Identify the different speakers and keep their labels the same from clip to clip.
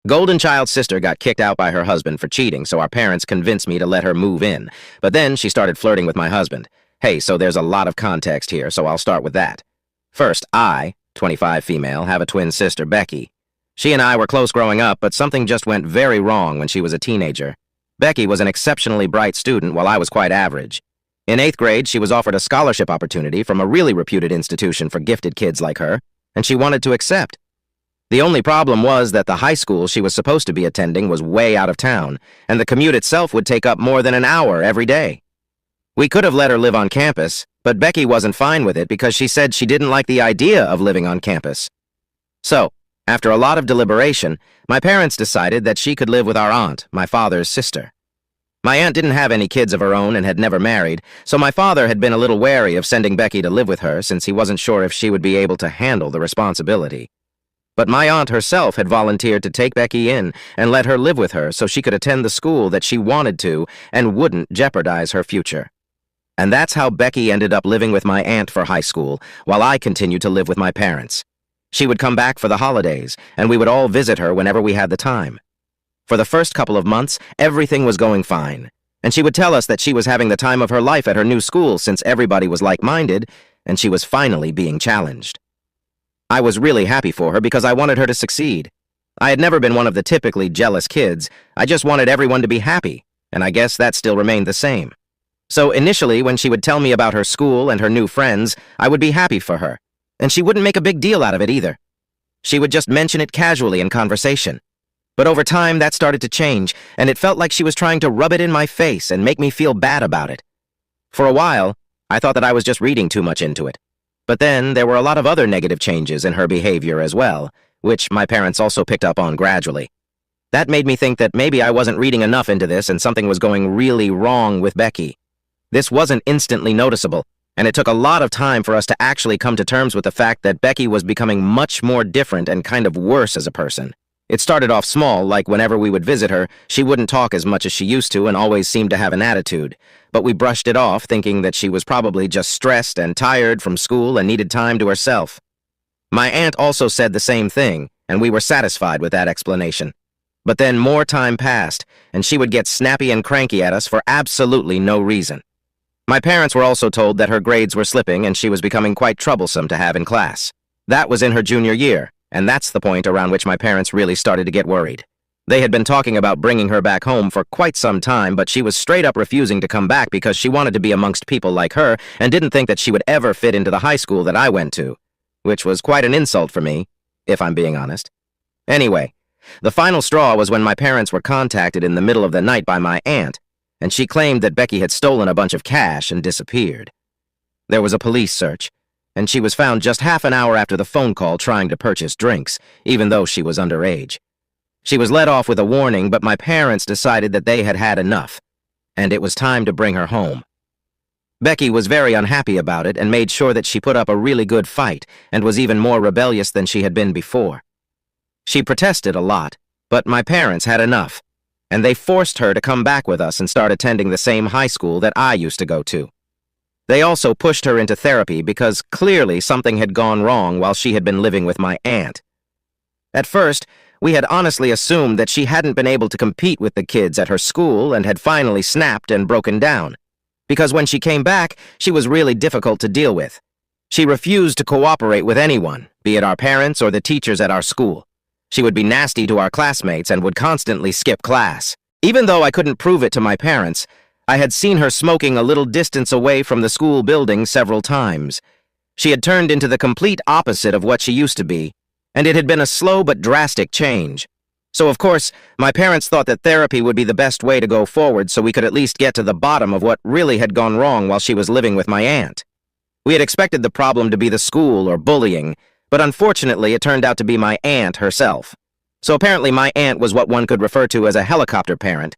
Speaker 1: Golden Child's sister got kicked out by her husband for cheating, so our parents convinced me to let her move in. But then she started flirting with my husband. Hey, so there's a lot of context here, so I'll start with that. First, I, 25 female, have a twin sister, Becky. She and I were close growing up, but something just went very wrong when she was a teenager. Becky was an exceptionally bright student while I was quite average. In 8th grade, she was offered a scholarship opportunity from a really reputed institution for gifted kids like her, and she wanted to accept. The only problem was that the high school she was supposed to be attending was way out of town, and the commute itself would take up more than an hour every day. We could have let her live on campus, but Becky wasn't fine with it because she said she didn't like the idea of living on campus. So, after a lot of deliberation, my parents decided that she could live with our aunt, my father's sister. My aunt didn't have any kids of her own and had never married, so my father had been a little wary of sending Becky to live with her since he wasn't sure if she would be able to handle the responsibility. But my aunt herself had volunteered to take Becky in and let her live with her so she could attend the school that she wanted to and wouldn't jeopardize her future. And that's how Becky ended up living with my aunt for high school, while I continued to live with my parents. She would come back for the holidays, and we would all visit her whenever we had the time. For the first couple of months, everything was going fine, and she would tell us that she was having the time of her life at her new school since everybody was like-minded, and she was finally being challenged. I was really happy for her because I wanted her to succeed. I had never been one of the typically jealous kids. I just wanted everyone to be happy, and I guess that still remained the same. So initially, when she would tell me about her school and her new friends, I would be happy for her, and she wouldn't make a big deal out of it either. She would just mention it casually in conversation. But over time, that started to change, and it felt like she was trying to rub it in my face and make me feel bad about it. For a while, I thought that I was just reading too much into it. But then there were a lot of other negative changes in her behavior as well, which my parents also picked up on gradually. That made me think that maybe I wasn't reading enough into this and something was going really wrong with Becky. This wasn't instantly noticeable, and it took a lot of time for us to actually come to terms with the fact that Becky was becoming much more different and kind of worse as a person. It started off small, like whenever we would visit her, she wouldn't talk as much as she used to and always seemed to have an attitude. But we brushed it off, thinking that she was probably just stressed and tired from school and needed time to herself. My aunt also said the same thing, and we were satisfied with that explanation. But then more time passed, and she would get snappy and cranky at us for absolutely no reason. My parents were also told that her grades were slipping and she was becoming quite troublesome to have in class. That was in her junior year, and that's the point around which my parents really started to get worried. They had been talking about bringing her back home for quite some time, but she was straight up refusing to come back because she wanted to be amongst people like her and didn't think that she would ever fit into the high school that I went to, which was quite an insult for me, if I'm being honest. Anyway, the final straw was when my parents were contacted in the middle of the night by my aunt, and she claimed that Becky had stolen a bunch of cash and disappeared. There was a police search, and she was found just half an hour after the phone call trying to purchase drinks, even though she was underage. She was let off with a warning, but my parents decided that they had had enough, and it was time to bring her home. Becky was very unhappy about it and made sure that she put up a really good fight and was even more rebellious than she had been before. She protested a lot, but my parents had enough, and they forced her to come back with us and start attending the same high school that I used to go to. They also pushed her into therapy because clearly something had gone wrong while she had been living with my aunt. At first, we had honestly assumed that she hadn't been able to compete with the kids at her school and had finally snapped and broken down. Because when she came back, she was really difficult to deal with. She refused to cooperate with anyone, be it our parents or the teachers at our school. She would be nasty to our classmates and would constantly skip class. Even though I couldn't prove it to my parents, I had seen her smoking a little distance away from the school building several times. She had turned into the complete opposite of what she used to be, and it had been a slow but drastic change. So of course, my parents thought that therapy would be the best way to go forward so we could at least get to the bottom of what really had gone wrong while she was living with my aunt. We had expected the problem to be the school or bullying, but unfortunately it turned out to be my aunt herself. So apparently my aunt was what one could refer to as a helicopter parent.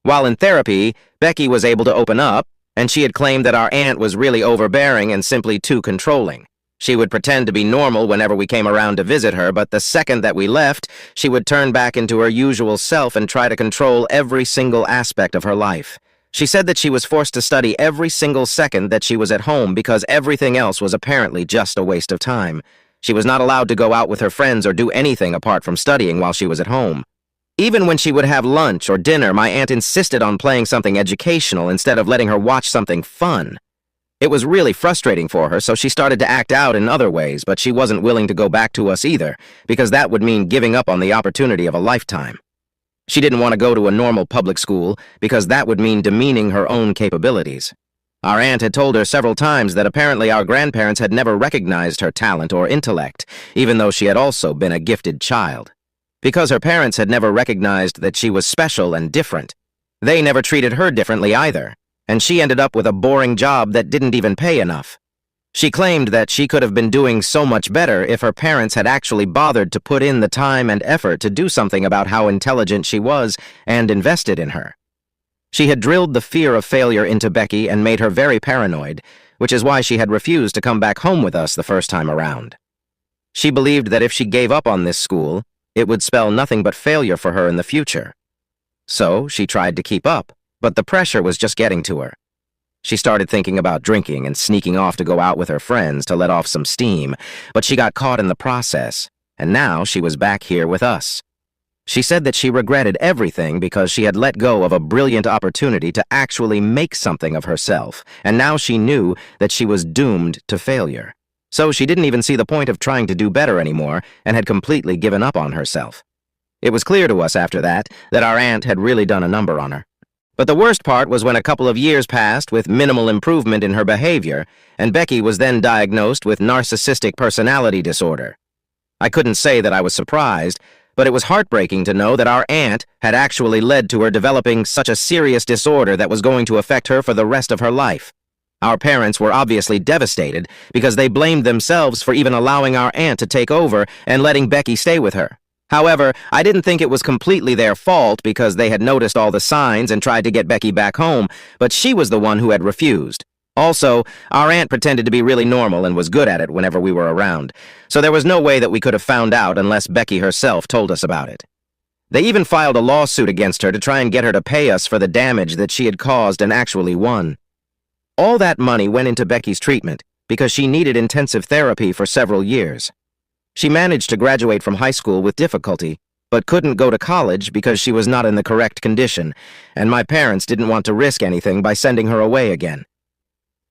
Speaker 1: While in therapy, Becky was able to open up, and she had claimed that our aunt was really overbearing and simply too controlling. She would pretend to be normal whenever we came around to visit her, but the second that we left, she would turn back into her usual self and try to control every single aspect of her life. She said that she was forced to study every single second that she was at home because everything else was apparently just a waste of time. She was not allowed to go out with her friends or do anything apart from studying while she was at home. Even when she would have lunch or dinner, my aunt insisted on playing something educational instead of letting her watch something fun. It was really frustrating for her, so she started to act out in other ways, but she wasn't willing to go back to us either, because that would mean giving up on the opportunity of a lifetime. She didn't want to go to a normal public school, because that would mean demeaning her own capabilities. Our aunt had told her several times that apparently our grandparents had never recognized her talent or intellect, even though she had also been a gifted child. Because her parents had never recognized that she was special and different, they never treated her differently either, and she ended up with a boring job that didn't even pay enough. She claimed that she could have been doing so much better if her parents had actually bothered to put in the time and effort to do something about how intelligent she was and invested in her. She had drilled the fear of failure into Becky and made her very paranoid, which is why she had refused to come back home with us the first time around. She believed that if she gave up on this school, it would spell nothing but failure for her in the future. So she tried to keep up, but the pressure was just getting to her. She started thinking about drinking and sneaking off to go out with her friends to let off some steam, but she got caught in the process, and now she was back here with us. She said that she regretted everything because she had let go of a brilliant opportunity to actually make something of herself, and now she knew that she was doomed to failure. So she didn't even see the point of trying to do better anymore and had completely given up on herself. It was clear to us after that our aunt had really done a number on her. But the worst part was when a couple of years passed with minimal improvement in her behavior, and Becky was then diagnosed with narcissistic personality disorder. I couldn't say that I was surprised, but it was heartbreaking to know that our aunt had actually led to her developing such a serious disorder that was going to affect her for the rest of her life. Our parents were obviously devastated because they blamed themselves for even allowing our aunt to take over and letting Becky stay with her. However, I didn't think it was completely their fault because they had noticed all the signs and tried to get Becky back home, but she was the one who had refused. Also, our aunt pretended to be really normal and was good at it whenever we were around, so there was no way that we could have found out unless Becky herself told us about it. They even filed a lawsuit against her to try and get her to pay us for the damage that she had caused and actually won. All that money went into Becky's treatment because she needed intensive therapy for several years. She managed to graduate from high school with difficulty, but couldn't go to college because she was not in the correct condition, and my parents didn't want to risk anything by sending her away again.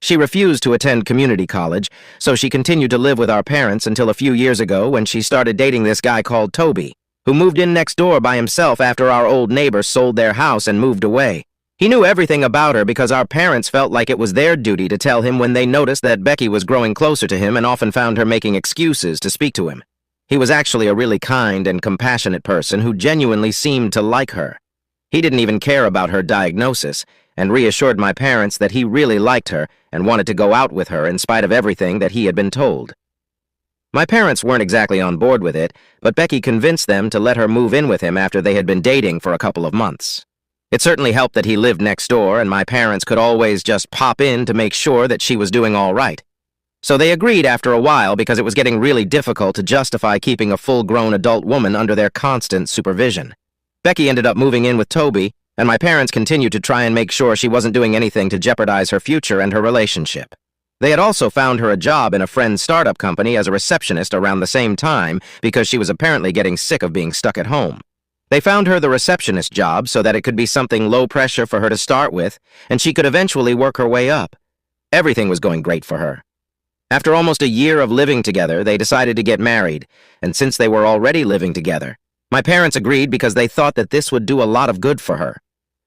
Speaker 1: She refused to attend community college, so she continued to live with our parents until a few years ago when she started dating this guy called Toby, who moved in next door by himself after our old neighbor sold their house and moved away. He knew everything about her because our parents felt like it was their duty to tell him when they noticed that Becky was growing closer to him and often found her making excuses to speak to him. He was actually a really kind and compassionate person who genuinely seemed to like her. He didn't even care about her diagnosis and reassured my parents that he really liked her and wanted to go out with her in spite of everything that he had been told. My parents weren't exactly on board with it, but Becky convinced them to let her move in with him after they had been dating for a couple of months. It certainly helped that he lived next door and my parents could always just pop in to make sure that she was doing all right. So they agreed after a while because it was getting really difficult to justify keeping a full-grown adult woman under their constant supervision. Becky ended up moving in with Toby, and my parents continued to try and make sure she wasn't doing anything to jeopardize her future and her relationship. They had also found her a job in a friend's startup company as a receptionist around the same time because she was apparently getting sick of being stuck at home. They found her the receptionist job so that it could be something low pressure for her to start with, and she could eventually work her way up. Everything was going great for her. After almost a year of living together, they decided to get married, and since they were already living together, my parents agreed because they thought that this would do a lot of good for her.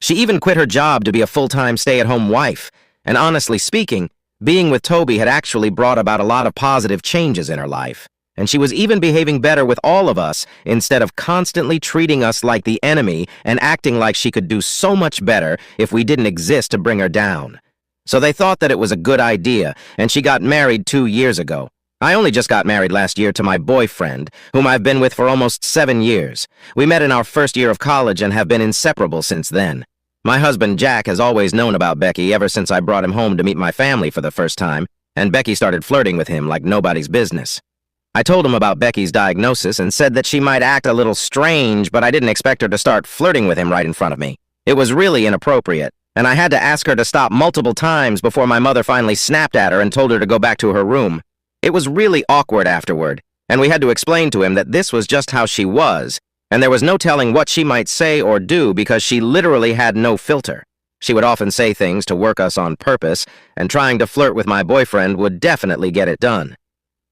Speaker 1: She even quit her job to be a full-time stay-at-home wife, and honestly speaking, being with Toby had actually brought about a lot of positive changes in her life. And she was even behaving better with all of us instead of constantly treating us like the enemy and acting like she could do so much better if we didn't exist to bring her down. So they thought that it was a good idea, and she got married 2 years ago. I only just got married last year to my boyfriend, whom I've been with for almost 7 years. We met in our first year of college and have been inseparable since then. My husband Jack has always known about Becky ever since I brought him home to meet my family for the first time, and Becky started flirting with him like nobody's business. I told him about Becky's diagnosis and said that she might act a little strange, but I didn't expect her to start flirting with him right in front of me. It was really inappropriate, and I had to ask her to stop multiple times before my mother finally snapped at her and told her to go back to her room. It was really awkward afterward, and we had to explain to him that this was just how she was, And there was no telling what she might say or do because she literally had no filter. She would often say things to work us on purpose, and trying to flirt with my boyfriend would definitely get it done.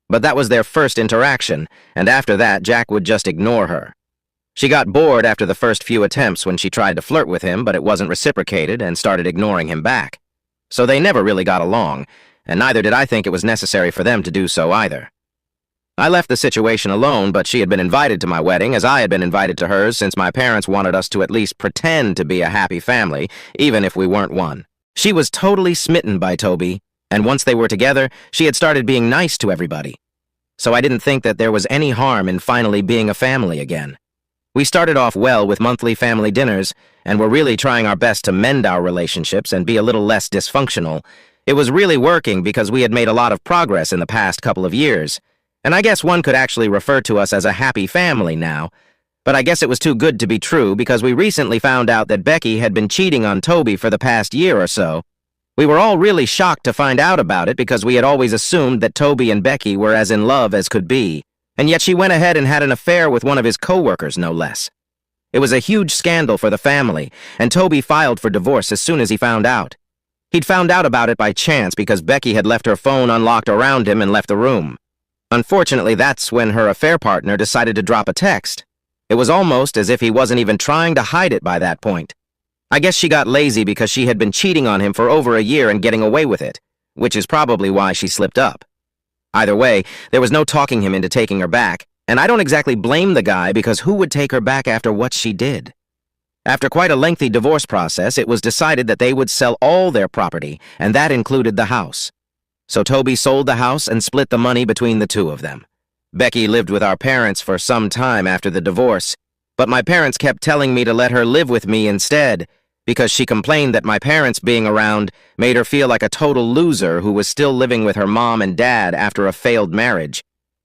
Speaker 1: But that was their first interaction, and after that, Jack would just ignore her. She got bored after the first few attempts when she tried to flirt with him, but it wasn't reciprocated and started ignoring him back. So they never really got along, and neither did I think it was necessary for them to do so either. I left the situation alone, but she had been invited to my wedding as I had been invited to hers since my parents wanted us to at least pretend to be a happy family, even if we weren't one. She was totally smitten by Toby, and once they were together, she had started being nice to everybody. So I didn't think that there was any harm in finally being a family again. We started off well with monthly family dinners, and were really trying our best to mend our relationships and be a little less dysfunctional. It was really working because we had made a lot of progress in the past couple of years, and I guess one could actually refer to us as a happy family now. But I guess it was too good to be true because we recently found out that Becky had been cheating on Toby for the past year or so. We were all really shocked to find out about it because we had always assumed that Toby and Becky were as in love as could be. And yet she went ahead and had an affair with one of his co-workers, no less. It was a huge scandal for the family, and Toby filed for divorce as soon as he found out. He'd found out about it by chance because Becky had left her phone unlocked around him and left the room. Unfortunately, that's when her affair partner decided to drop a text. It was almost as if he wasn't even trying to hide it by that point. I guess she got lazy because she had been cheating on him for over a year and getting away with it, which is probably why she slipped up. Either way, there was no talking him into taking her back, and I don't exactly blame the guy because who would take her back after what she did? After quite a lengthy divorce process, it was decided that they would sell all their property, and that included the house. So Toby sold the house and split the money between the two of them. Becky lived with our parents for some time after the divorce, but my parents kept telling me to let her live with me instead, because she complained that my parents being around made her feel like a total loser who was still living with her mom and dad after a failed marriage.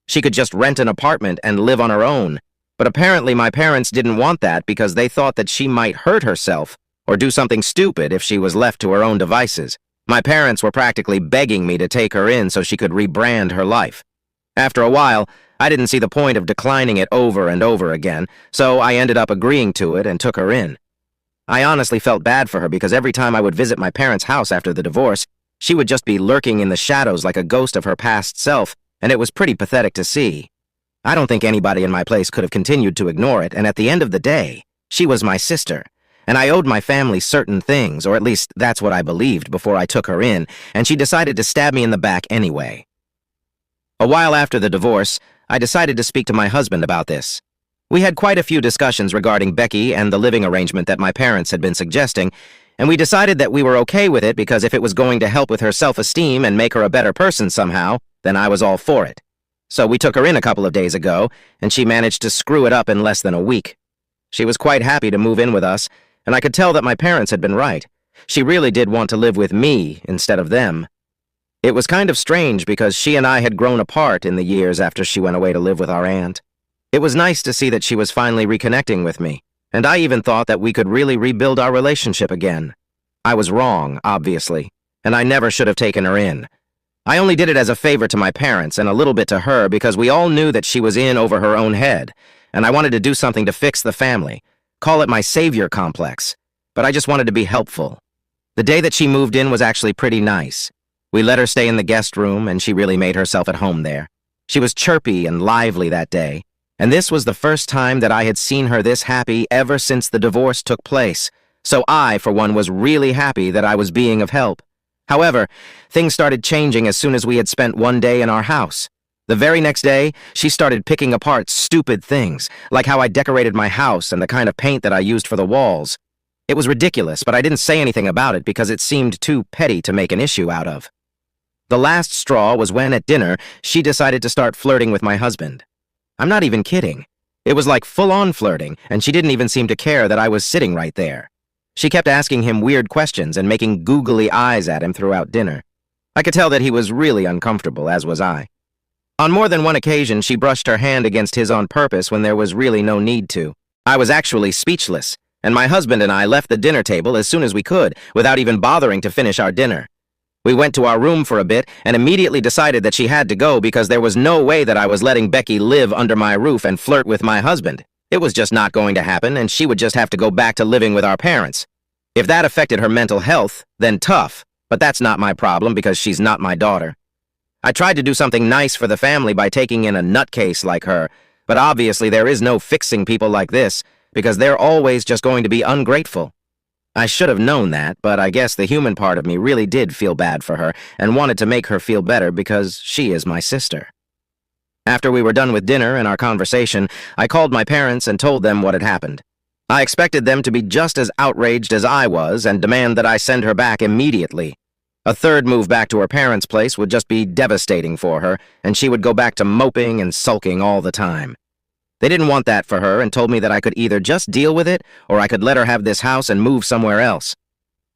Speaker 1: She could just rent an apartment and live on her own, but apparently my parents didn't want that because they thought that she might hurt herself or do something stupid if she was left to her own devices. My parents were practically begging me to take her in so she could rebrand her life. After a while, I didn't see the point of declining it over and over again, so I ended up agreeing to it and took her in. I honestly felt bad for her because every time I would visit my parents' house after the divorce, she would just be lurking in the shadows like a ghost of her past self, and it was pretty pathetic to see. I don't think anybody in my place could have continued to ignore it, and at the end of the day, she was my sister, and I owed my family certain things, or at least that's what I believed before I took her in, and she decided to stab me in the back anyway. A while after the divorce, I decided to speak to my husband about this. We had quite a few discussions regarding Becky and the living arrangement that my parents had been suggesting, and we decided that we were okay with it because if it was going to help with her self-esteem and make her a better person somehow, then I was all for it. So we took her in a couple of days ago, and she managed to screw it up in less than a week. She was quite happy to move in with us, and I could tell that my parents had been right. She really did want to live with me instead of them. It was kind of strange because she and I had grown apart in the years after she went away to live with our aunt. It was nice to see that she was finally reconnecting with me, and I even thought that we could really rebuild our relationship again. I was wrong, obviously, and I never should have taken her in. I only did it as a favor to my parents and a little bit to her because we all knew that she was in over her own head, and I wanted to do something to fix the family. Call it my savior complex, but I just wanted to be helpful. The day that she moved in was actually pretty nice. We let her stay in the guest room, and she really made herself at home there. She was chirpy and lively that day, and this was the first time that I had seen her this happy ever since the divorce took place, so I, for one, was really happy that I was being of help. However, things started changing as soon as we had spent one day in our house. The very next day, she started picking apart stupid things, like how I decorated my house and the kind of paint that I used for the walls. It was ridiculous, but I didn't say anything about it because it seemed too petty to make an issue out of. The last straw was when, at dinner, she decided to start flirting with my husband. I'm not even kidding. It was like full-on flirting, and she didn't even seem to care that I was sitting right there. She kept asking him weird questions and making googly eyes at him throughout dinner. I could tell that he was really uncomfortable, as was I. On more than one occasion, she brushed her hand against his on purpose when there was really no need to. I was actually speechless, and my husband and I left the dinner table as soon as we could, without even bothering to finish our dinner. We went to our room for a bit and immediately decided that she had to go because there was no way that I was letting Becky live under my roof and flirt with my husband. It was just not going to happen, and she would just have to go back to living with our parents. If that affected her mental health, then tough, but that's not my problem because she's not my daughter. I tried to do something nice for the family by taking in a nutcase like her, but obviously there is no fixing people like this because they're always just going to be ungrateful. I should have known that, but I guess the human part of me really did feel bad for her and wanted to make her feel better because she is my sister. After we were done with dinner and our conversation, I called my parents and told them what had happened. I expected them to be just as outraged as I was and demand that I send her back immediately. A third move back to her parents' place would just be devastating for her, and she would go back to moping and sulking all the time. They didn't want that for her and told me that I could either just deal with it or I could let her have this house and move somewhere else.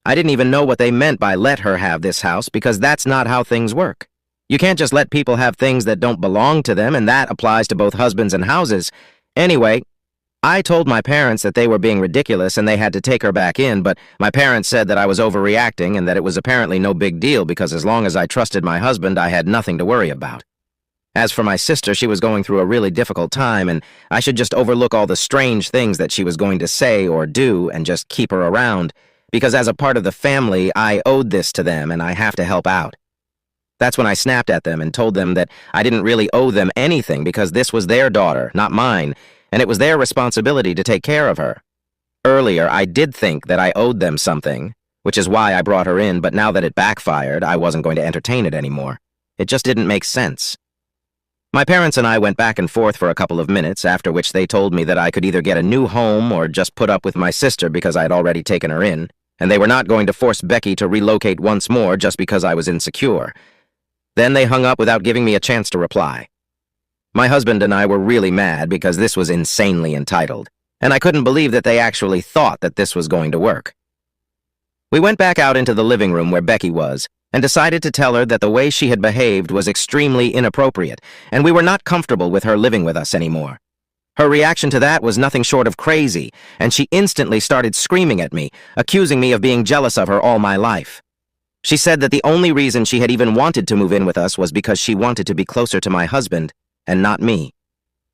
Speaker 1: I didn't even know what they meant by let her have this house because that's not how things work. You can't just let people have things that don't belong to them, and that applies to both husbands and houses. Anyway, I told my parents that they were being ridiculous and they had to take her back in, but my parents said that I was overreacting and that it was apparently no big deal because as long as I trusted my husband, I had nothing to worry about. As for my sister, she was going through a really difficult time, and I should just overlook all the strange things that she was going to say or do and just keep her around, because as a part of the family, I owed this to them and I have to help out. That's when I snapped at them and told them that I didn't really owe them anything because this was their daughter, not mine, and it was their responsibility to take care of her. Earlier, I did think that I owed them something, which is why I brought her in, but now that it backfired, I wasn't going to entertain it anymore. It just didn't make sense. My parents and I went back and forth for a couple of minutes, after which they told me that I could either get a new home or just put up with my sister because I had already taken her in, and they were not going to force Becky to relocate once more just because I was insecure. Then they hung up without giving me a chance to reply. My husband and I were really mad because this was insanely entitled, and I couldn't believe that they actually thought that this was going to work. We went back out into the living room where Becky was, and decided to tell her that the way she had behaved was extremely inappropriate, and we were not comfortable with her living with us anymore. Her reaction to that was nothing short of crazy, and she instantly started screaming at me, accusing me of being jealous of her all my life. She said that the only reason she had even wanted to move in with us was because she wanted to be closer to my husband, and not me.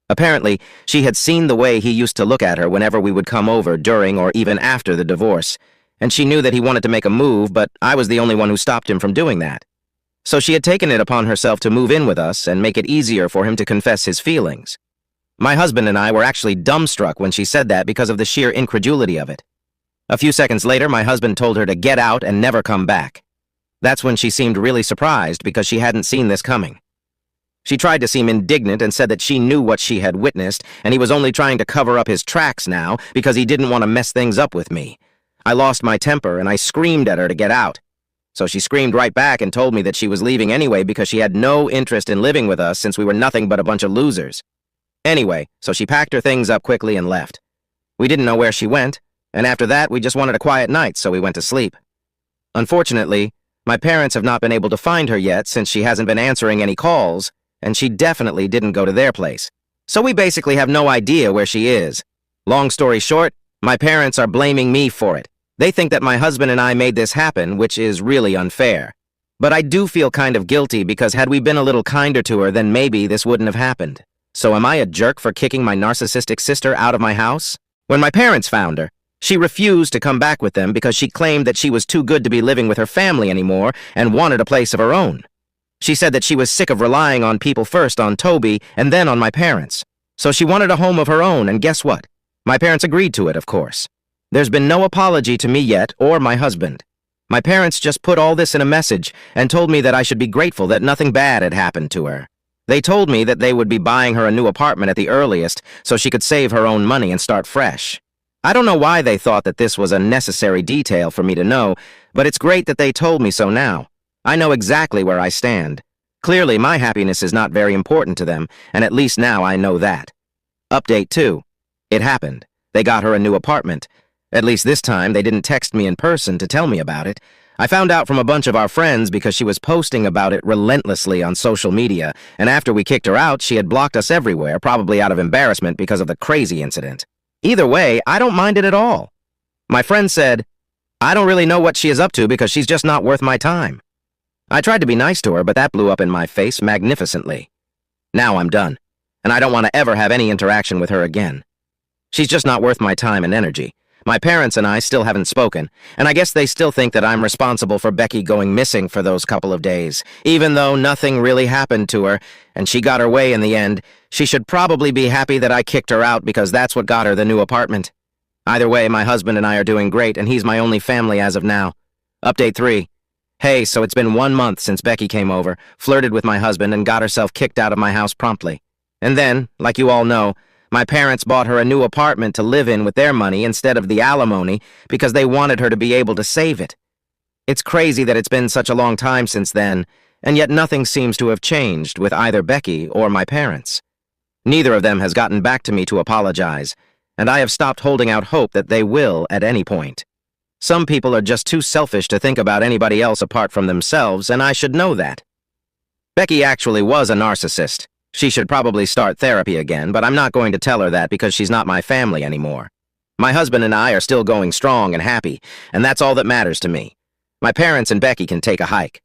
Speaker 1: Apparently, she had seen the way he used to look at her whenever we would come over during or even after the divorce, and she knew that he wanted to make a move, but I was the only one who stopped him from doing that. So she had taken it upon herself to move in with us and make it easier for him to confess his feelings. My husband and I were actually dumbstruck when she said that because of the sheer incredulity of it. A few seconds later, my husband told her to get out and never come back. That's when she seemed really surprised because she hadn't seen this coming. She tried to seem indignant and said that she knew what she had witnessed, and he was only trying to cover up his tracks now because he didn't want to mess things up with me. I lost my temper and I screamed at her to get out. So she screamed right back and told me that she was leaving anyway because she had no interest in living with us since we were nothing but a bunch of losers. Anyway, so she packed her things up quickly and left. We didn't know where she went, and after that we just wanted a quiet night, so we went to sleep. Unfortunately, my parents have not been able to find her yet since she hasn't been answering any calls, and she definitely didn't go to their place. So we basically have no idea where she is. Long story short, my parents are blaming me for it. They think that my husband and I made this happen, which is really unfair. But I do feel kind of guilty because had we been a little kinder to her, then maybe this wouldn't have happened. So am I a jerk for kicking my narcissistic sister out of my house? When my parents found her, she refused to come back with them because she claimed that she was too good to be living with her family anymore and wanted a place of her own. She said that she was sick of relying on people first on Toby and then on my parents. So she wanted a home of her own, and guess what? My parents agreed to it, of course. There's been no apology to me yet or my husband. My parents just put all this in a message and told me that I should be grateful that nothing bad had happened to her. They told me that they would be buying her a new apartment at the earliest so she could save her own money and start fresh. I don't know why they thought that this was a necessary detail for me to know, but it's great that they told me so now. I know exactly where I stand. Clearly, my happiness is not very important to them, and at least now I know that. Update 2. It happened. They got her a new apartment. At least this time, they didn't text me in person to tell me about it. I found out from a bunch of our friends because she was posting about it relentlessly on social media, and after we kicked her out, she had blocked us everywhere, probably out of embarrassment because of the crazy incident. Either way, I don't mind it at all. My friend said, I don't really know what she is up to because she's just not worth my time. I tried to be nice to her, but that blew up in my face magnificently. Now I'm done, and I don't want to ever have any interaction with her again. She's just not worth my time and energy. My parents and I still haven't spoken, and I guess they still think that I'm responsible for Becky going missing for those couple of days. Even though nothing really happened to her, and she got her way in the end, she should probably be happy that I kicked her out because that's what got her the new apartment. Either way, my husband and I are doing great, and he's my only family as of now. Update 3. Hey, so it's been 1 month since Becky came over, flirted with my husband, and got herself kicked out of my house promptly. And then, like you all know, my parents bought her a new apartment to live in with their money instead of the alimony because they wanted her to be able to save it. It's crazy that it's been such a long time since then, and yet nothing seems to have changed with either Becky or my parents. Neither of them has gotten back to me to apologize, and I have stopped holding out hope that they will at any point. Some people are just too selfish to think about anybody else apart from themselves, and I should know that. Becky actually was a narcissist. She should probably start therapy again, but I'm not going to tell her that because she's not my family anymore. My husband and I are still going strong and happy, and that's all that matters to me. My parents and Becky can take a hike.